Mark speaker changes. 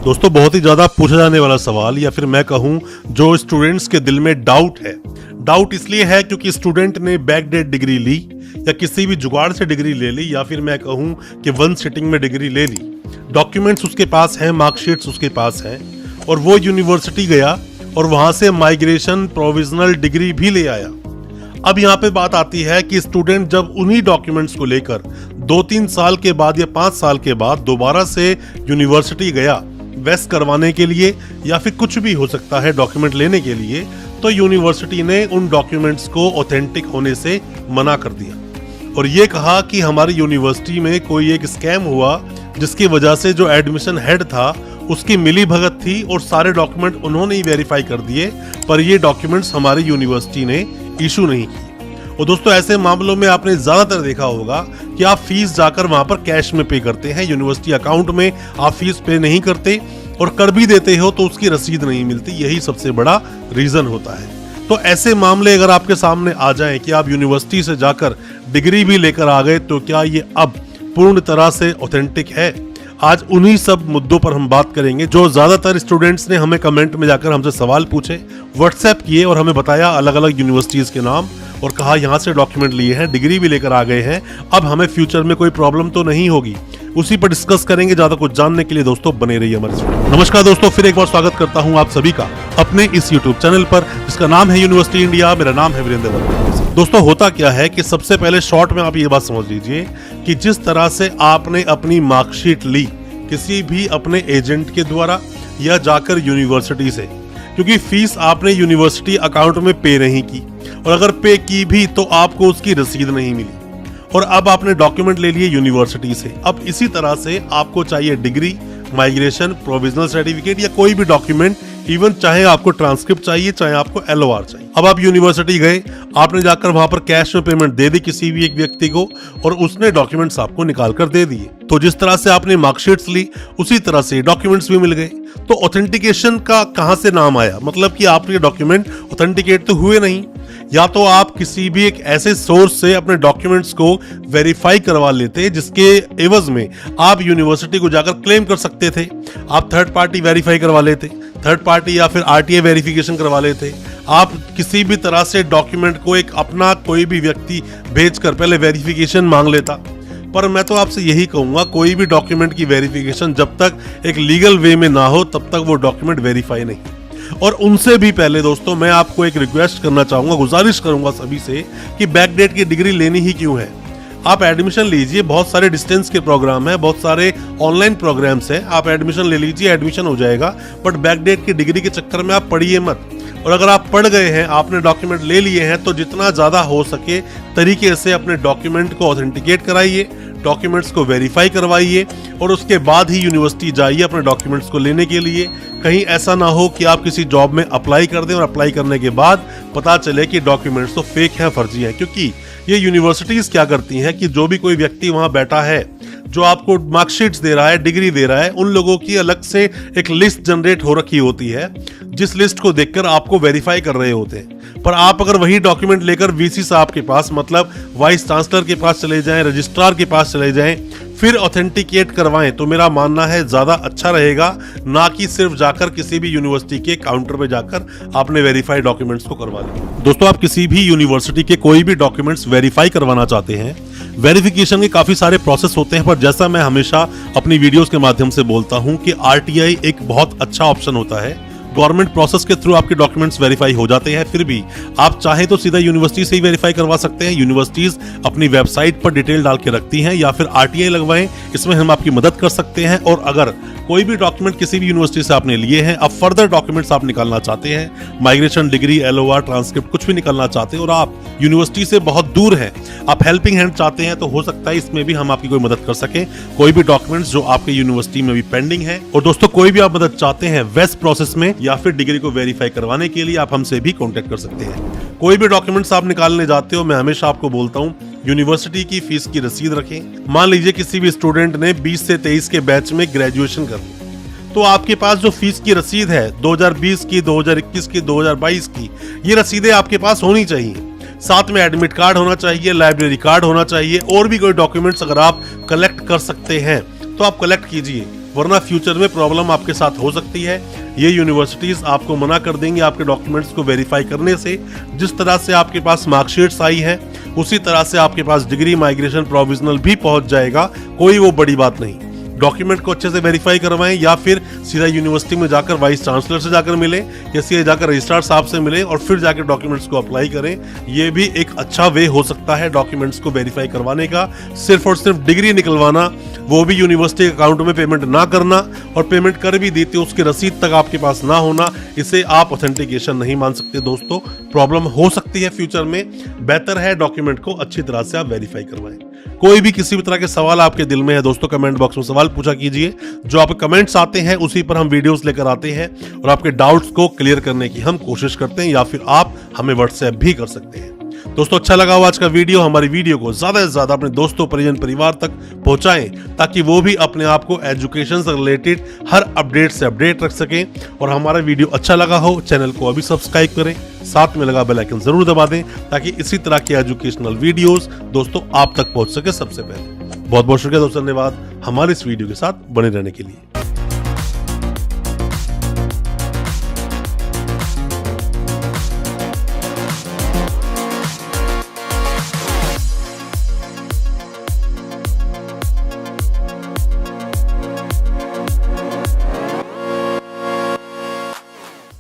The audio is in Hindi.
Speaker 1: दोस्तों बहुत ही ज़्यादा पूछा जाने वाला सवाल या फिर मैं कहूँ जो स्टूडेंट्स के दिल में डाउट है। डाउट इसलिए है क्योंकि स्टूडेंट ने बैकडेट डिग्री ली या किसी भी जुगाड़ से डिग्री ले ली या फिर मैं कहूँ कि वन सिटिंग में डिग्री ले ली। डॉक्यूमेंट्स उसके पास हैं, मार्कशीट्स उसके पास हैं और वो यूनिवर्सिटी गया और वहाँ से माइग्रेशन प्रोविजनल डिग्री भी ले आया। अब यहाँ पे बात आती है कि स्टूडेंट जब उन्हीं डॉक्यूमेंट्स को लेकर 2-3 साल के बाद या 5 साल के बाद दोबारा से यूनिवर्सिटी गया वेस्ट करवाने के लिए या फिर कुछ भी हो सकता है डॉक्यूमेंट लेने के लिए, तो यूनिवर्सिटी ने उन डॉक्यूमेंट्स को ऑथेंटिक होने से मना कर दिया और ये कहा कि हमारी यूनिवर्सिटी में कोई एक स्कैम हुआ जिसकी वजह से जो एडमिशन हेड था उसकी मिली भगत थी और सारे डॉक्यूमेंट उन्होंने ही वेरीफाई कर दिए, पर ये डॉक्यूमेंट्स हमारी यूनिवर्सिटी ने इशू नहीं की। और दोस्तों ऐसे मामलों में आपने ज्यादातर देखा होगा कि आप फीस जाकर वहां पर कैश में पे करते हैं, यूनिवर्सिटी अकाउंट में आप फीस पे नहीं करते और कर भी देते हो तो उसकी रसीद नहीं मिलती, यही सबसे बड़ा रीजन होता है। तो ऐसे मामले अगर आपके सामने आ जाएं कि आप यूनिवर्सिटी से जाकर डिग्री भी लेकर आ गए तो क्या ये अब पूर्ण तरह से ऑथेंटिक है? आज उन्हीं सब मुद्दों पर हम बात करेंगे जो ज्यादातर स्टूडेंट्स ने हमें कमेंट में जाकर हमसे सवाल पूछे, व्हाट्सएप किए और हमें बताया अलग अलग यूनिवर्सिटीज के नाम और कहा यहाँ से डॉक्यूमेंट लिए हैं, डिग्री भी लेकर आ गए हैं, अब हमें फ्यूचर में कोई प्रॉब्लम तो नहीं होगी। उसी पर डिस्कस करेंगे। ज्यादा कुछ जानने के लिए दोस्तों बने रहिए हमारे साथ। नमस्कार दोस्तों, फिर एक बार स्वागत करता हूँ आप सभी का अपने इस यूट्यूब चैनल पर जिसका नाम है यूनिवर्सिटी इंडिया। मेरा नाम है वीरेंद्र वर्मा। दोस्तों होता क्या है कि सबसे पहले शॉर्ट में आप ये बात समझ लीजिए कि जिस तरह से आपने अपनी मार्कशीट ली किसी भी अपने एजेंट के द्वारा या जाकर यूनिवर्सिटी से, क्योंकि फीस आपने यूनिवर्सिटी अकाउंट में पे नहीं की और अगर पे की भी तो आपको उसकी रसीद नहीं मिली और अब आपने डॉक्यूमेंट ले लिए यूनिवर्सिटी से। अब इसी तरह से आपको चाहिए डिग्री, माइग्रेशन, प्रोविजनल सर्टिफिकेट या कोई भी डॉक्यूमेंट, इवन चाहे आपको ट्रांसक्रिप्ट चाहिए चाहे आपको LOR चाहिए। अब आप यूनिवर्सिटी गए, आपने जाकर वहां पर कैश में पेमेंट दे दी किसी भी एक व्यक्ति को और उसने डॉक्यूमेंट्स आपको निकाल कर दे दिए। तो जिस तरह से आपने मार्कशीट्स ली उसी तरह से डॉक्यूमेंट्स भी मिल गए। तो ऑथेंटिकेशन का कहां से नाम आया? मतलब कि आपके डॉक्यूमेंट ऑथेंटिकेट तो हुए नहीं, या तो आप किसी भी एक ऐसे सोर्स से अपने डॉक्यूमेंट्स को वेरीफाई करवा लेते जिसके एवज में आप यूनिवर्सिटी को जाकर क्लेम कर सकते थे। आप थर्ड पार्टी वेरीफाई करवा लेते, थर्ड पार्टी या फिर RTI वेरिफिकेशन करवा लेते। आप किसी भी तरह से डॉक्यूमेंट को एक अपना कोई भी व्यक्ति भेजकर पहले वेरिफिकेशन मांग लेता। पर मैं तो आपसे यही कहूंगा, कोई भी डॉक्यूमेंट की वेरिफिकेशन जब तक एक लीगल वे में ना हो तब तक वो डॉक्यूमेंट वेरीफाई नहीं। और उनसे भी पहले दोस्तों मैं आपको एक रिक्वेस्ट करना चाहूंगा, गुजारिश करूंगा सभी से कि बैकडेट की डिग्री लेनी ही क्यों है। आप एडमिशन लीजिए, बहुत सारे डिस्टेंस के प्रोग्राम है, बहुत सारे ऑनलाइन प्रोग्राम्स हैं, आप एडमिशन ले लीजिए, एडमिशन हो जाएगा। बट बैकडेट की डिग्री के चक्कर में आप पढ़िए मत। और अगर आप पढ़ गए हैं, आपने डॉक्यूमेंट ले लिए हैं, तो जितना ज्यादा हो सके तरीके से अपने डॉक्यूमेंट को ऑथेंटिकेट कराइए, डॉक्यूमेंट्स को वेरीफाई करवाइए और उसके बाद ही यूनिवर्सिटी जाइए अपने डॉक्यूमेंट्स को लेने के लिए। कहीं ऐसा ना हो कि आप किसी जॉब में अप्लाई कर दें और अप्लाई करने के बाद पता चले कि डॉक्यूमेंट्स तो फेक हैं, फर्जी हैं। क्योंकि ये यूनिवर्सिटीज क्या करती हैं कि जो भी कोई व्यक्ति वहां बैठा है जो आपको मार्कशीट्स दे रहा है, डिग्री दे रहा है, उन लोगों की अलग से एक लिस्ट जनरेट हो रखी होती है जिस लिस्ट को देखकर आपको वेरीफाई कर रहे होते हैं। पर आप अगर वही डॉक्यूमेंट लेकर VC साहब के पास, मतलब वाइस चांसलर के पास चले जाएं, रजिस्ट्रार के पास चले जाएं, फिर ऑथेंटिकेट करवाएं तो मेरा मानना है ज्यादा अच्छा रहेगा, ना कि सिर्फ जाकर किसी भी यूनिवर्सिटी के काउंटर पे जाकर आपने वेरीफाइड डॉक्यूमेंट्स को करवा लिया। दोस्तों आप किसी भी यूनिवर्सिटी के कोई भी डॉक्यूमेंट्स वेरीफाई करवाना चाहते हैं, वेरिफिकेशन के काफी सारे प्रोसेस होते हैं, पर जैसा मैं हमेशा अपनी वीडियोस के माध्यम से बोलता हूं कि RTI एक बहुत अच्छा ऑप्शन होता है। गवर्नमेंट प्रोसेस के थ्रू आपके डॉक्यूमेंट्स वेरीफाई हो जाते हैं, फिर भी आप चाहे तो सीधा यूनिवर्सिटी से ही वेरीफाई करवा सकते हैं। यूनिवर्सिटीज अपनी वेबसाइट पर डिटेल डाल के रखती हैं, या फिर RTI लगवाएं, इसमें हम आपकी मदद कर सकते हैं। और अगर कोई भी डॉक्यूमेंट किसी भी यूनिवर्सिटी से आपने लिए हैं, अब फर्दर डॉक्यूमेंट्स आप निकालना चाहते हैं, माइग्रेशन, डिग्री, LOR, ट्रांसक्रिप्ट कुछ भी निकालना चाहते हैं और आप यूनिवर्सिटी से बहुत दूर हैं, आप हेल्पिंग हैंड चाहते हैं, तो हो सकता है इसमें भी हम आपकी कोई मदद कर सकें। कोई भी डॉक्यूमेंट्स जो आपके यूनिवर्सिटी में भी पेंडिंग है। और दोस्तों कोई भी आप मदद चाहते हैं वेस्ट प्रोसेस में या फिर डिग्री को वेरीफाई करवाने के लिए, आप हमसे भी कांटेक्ट कर सकते हैं। कोई भी डॉक्यूमेंट्स आप निकालने जाते हो, मैं हमेशा आपको बोलता हूं यूनिवर्सिटी की फीस की रसीद रखें। मान लीजिए किसी भी स्टूडेंट ने 20 से 23 के बैच में ग्रेजुएशन कर ली, तो आपके पास जो फीस की रसीद है 2020 की, 2021 की, 2022 की, ये रसीदें आपके पास होनी चाहिए। साथ में एडमिट कार्ड होना चाहिए, लाइब्रेरी कार्ड होना चाहिए, और भी कोई डॉक्यूमेंट्स अगर आप कलेक्ट कर सकते हैं तो आप कलेक्ट कीजिए। वरना फ्यूचर में प्रॉब्लम आपके साथ हो सकती है। ये यूनिवर्सिटीज आपको मना कर देंगे आपके डॉक्यूमेंट्स को वेरीफाई करने से। जिस तरह से आपके पास मार्कशीट्स आई है उसी तरह से आपके पास डिग्री माइग्रेशन प्रोविजनल भी पहुंच जाएगा, कोई वो बड़ी बात नहीं। डॉक्यूमेंट को अच्छे से वेरीफाई करवाएं या फिर सीधा यूनिवर्सिटी में जाकर वाइस चांसलर से जाकर मिले या सीधे जाकर रजिस्ट्रार साहब से मिले और फिर जाकर डॉक्यूमेंट्स को अप्लाई करें। ये भी एक अच्छा वे हो सकता है डॉक्यूमेंट्स को वेरीफाई करवाने का। सिर्फ और सिर्फ डिग्री निकलवाना, वो भी यूनिवर्सिटी के अकाउंट में पेमेंट ना करना, और पेमेंट कर भी देते उसकी रसीद तक आपके पास ना होना, इसे आप ऑथेंटिकेशन नहीं मान सकते दोस्तों। प्रॉब्लम हो सकती है फ्यूचर में। बेहतर है डॉक्यूमेंट को अच्छी तरह से आप वेरीफाई करवाएं। कोई भी किसी भी तरह के सवाल आपके दिल में है दोस्तों, कमेंट बॉक्स में सवाल पूछा कीजिए। जो आपके कमेंट्स आते हैं उसी पर हम वीडियोस लेकर आते हैं और आपके डाउट्स को क्लियर करने की हम कोशिश करते हैं, या फिर आप हमें व्हाट्सएप भी कर सकते हैं। दोस्तों अच्छा लगा हो आज का वीडियो, हमारी वीडियो को ज्यादा से ज्यादा अपने दोस्तों परिजन परिवार तक पहुंचाएं ताकि वो भी अपने आप को एजुकेशन से रिलेटेड हर अपडेट से अपडेट रख सकें। और हमारा वीडियो अच्छा लगा हो चैनल को अभी सब्सक्राइब करें, साथ में लगा बेल आइकन जरूर दबा दें ताकि इसी तरह के एजुकेशनल वीडियोस दोस्तों आप तक पहुंच सके सबसे पहले। बहुत बहुत शुक्रिया दोस्तों, धन्यवाद हमारे इस वीडियो के साथ बने रहने के लिए।